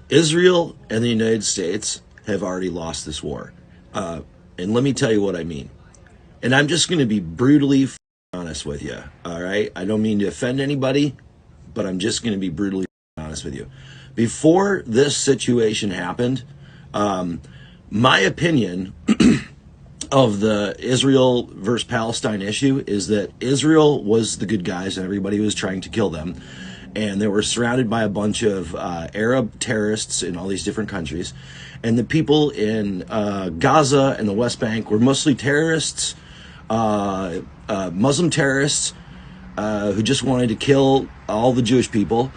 Israel and the United States have already lost this war. And let me tell you what I mean. And I'm just going to be brutally honest with you. All right. I don't mean to offend anybody, but I'm just going to be brutally honest with you. Before this situation happened, my opinion of the Israel versus Palestine issue is that Israel was the good guys and everybody was trying to kill them. And they were surrounded by a bunch of Arab terrorists in all these different countries. And the people in Gaza and the West Bank were mostly terrorists, Muslim terrorists who just wanted to kill all the Jewish people,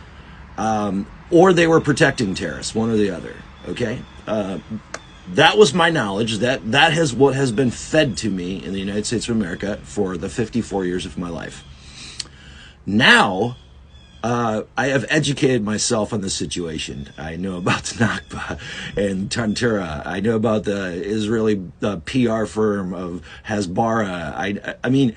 or they were protecting terrorists, one or the other. Okay, that was my knowledge. That has what has been fed to me in the United States of America for the 54 years of my life. Now, I have educated myself on the situation. I know about the Nakba and Tantura. I know about the Israeli PR firm of Hasbara. I mean,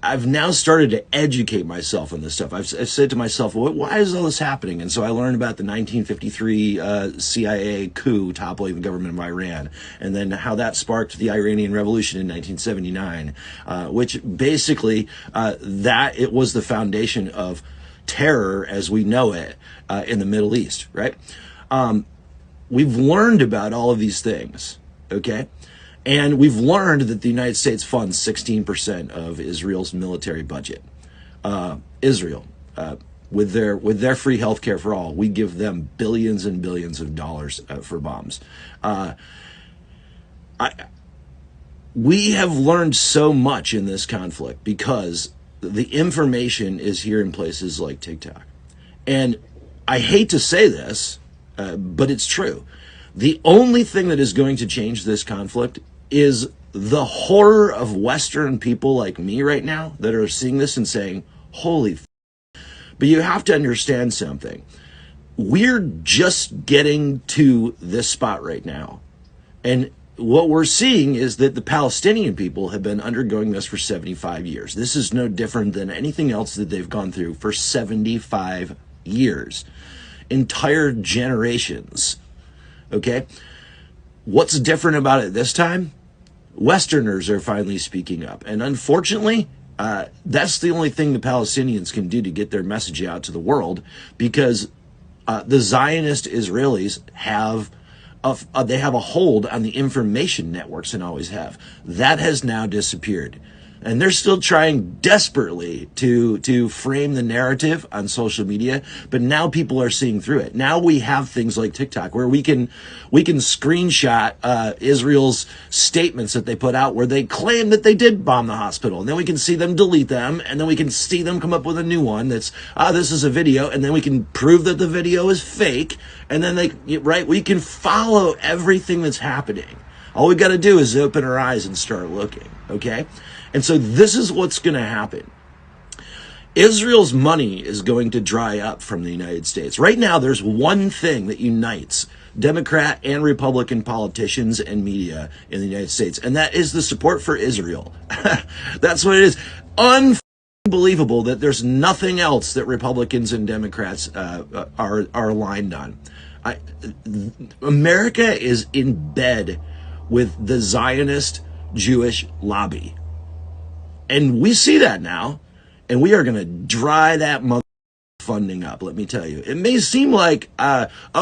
I've now started to educate myself on this stuff. I've said to myself, well, why is all this happening? And so I learned about the 1953 CIA coup toppling the government of Iran, and then how that sparked the Iranian Revolution in 1979, which basically that it was the foundation of terror as we know it in the Middle East, right? We've learned about all of these things, okay? And we've learned that the United States funds 16% of Israel's military budget. Israel, with their free healthcare for all, we give them billions and billions of dollars for bombs. We have learned so much in this conflict because the information is here in places like TikTok. And I hate to say this, but it's true. The only thing that is going to change this conflict is the horror of Western people like me right now that are seeing this and saying, holy f***. But you have to understand something. We're just getting to this spot right now. And what we're seeing is that the Palestinian people have been undergoing this for 75 years. This is no different than anything else that they've gone through for 75 years. Entire generations. Okay? What's different about it this time? Westerners are finally speaking up. And unfortunately, that's the only thing the Palestinians can do to get their message out to the world, because the Zionist Israelis have they have a hold on the information networks and always have. That has now disappeared. And they're still trying desperately to frame the narrative on social media, but now people are seeing through it. Now we have things like TikTok where we can screenshot Israel's statements that they put out where they claim that they did bomb the hospital, and then we can see them delete them, and then we can see them come up with a new one that's this is a video, and then we can prove that the video is fake, and then we can follow everything that's happening. All we got to do is open our eyes and start looking, okay? And so this is what's going to happen. Israel's money is going to dry up from the United States. Right now, there's one thing that unites Democrat and Republican politicians and media in the United States, and that is the support for Israel. That's what it is. Unbelievable that there's nothing else that Republicans and Democrats are aligned on. America is in bed with the Zionist Jewish lobby. And we see that now, and we are going to dry that mother funding up, let me tell you. It may seem like,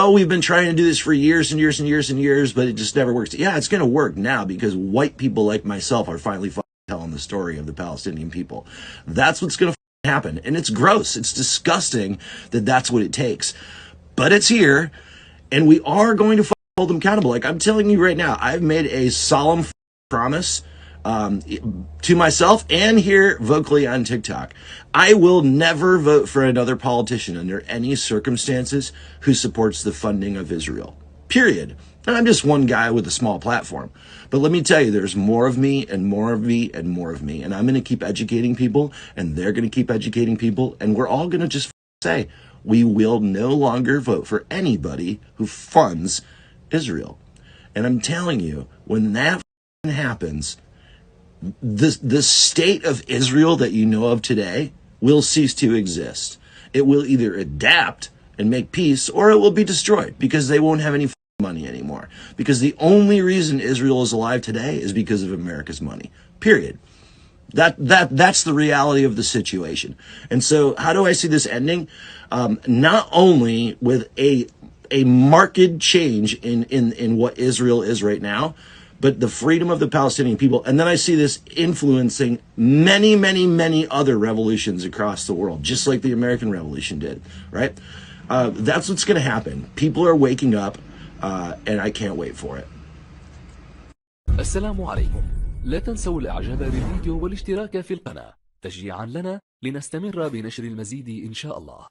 we've been trying to do this for years and years and years and years, but it just never works. Yeah, it's going to work now because white people like myself are finally telling the story of the Palestinian people. That's what's going to happen. And it's gross. It's disgusting that that's what it takes. But it's here, and we are going to hold them accountable. Like I'm telling you right now, I've made a solemn promise to myself and here vocally on TikTok. I will never vote for another politician under any circumstances who supports the funding of Israel. Period. And I'm just one guy with a small platform. But let me tell you, there's more of me and more of me and more of me. And I'm going to keep educating people, and they're going to keep educating people. And we're all going to just say, we will no longer vote for anybody who funds Israel. And I'm telling you, when that happens, the state of Israel that you know of today will cease to exist. It will either adapt and make peace, or it will be destroyed because they won't have any money anymore. Because the only reason Israel is alive today is because of America's money. Period. That's the reality of the situation. And so how do I see this ending? Not only with a marked change in what Israel is right now, but the freedom of the Palestinian people. And then I see this influencing many, many, many other revolutions across the world, just like the American Revolution did, right? That's what's going to happen. People are waking up, and I can't wait for it. السلام عليكم. لا تنسوا الاعجاب بالفيديو والاشتراك في القناة تشجيعا لنا لنستمر بنشر المزيد إن شاء الله.